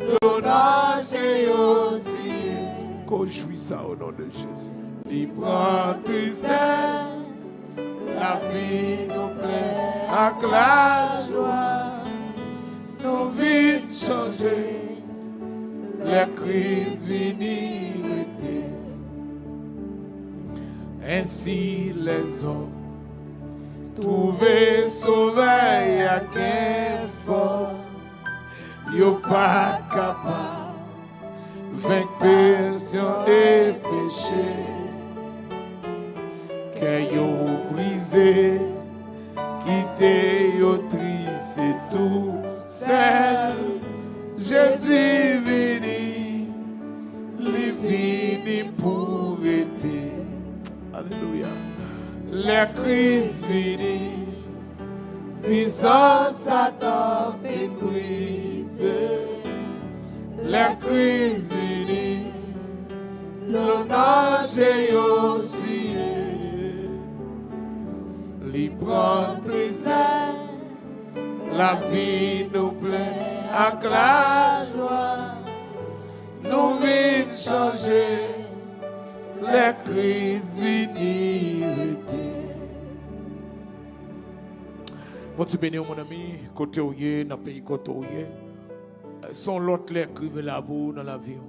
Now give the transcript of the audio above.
l'honneur et aussi. Qu'on jouit ça au nom de Jésus. Il prend tristesse, la vie nous plaît avec la joie. Nous vite changer, les crises vinirité. Ainsi les hommes trouver sauver à quelle force, yo pas capable vaincre pression et péché, que yo brisé, quitter yo triste et tout seul. Jésus vini, li vini pour été. Alléluia. Les crises vini, puissance Satan fait briser. Les crises vini, l'honneur j'ai aussi. Li prend tristesse, la vie nous plaît avec la joie. Nous vite changer, les crises vinirité. Bon, tu bénis mon ami, côté où il est, dans le pays côté où il est. Son l'autre les crives là-bas dans l'avion.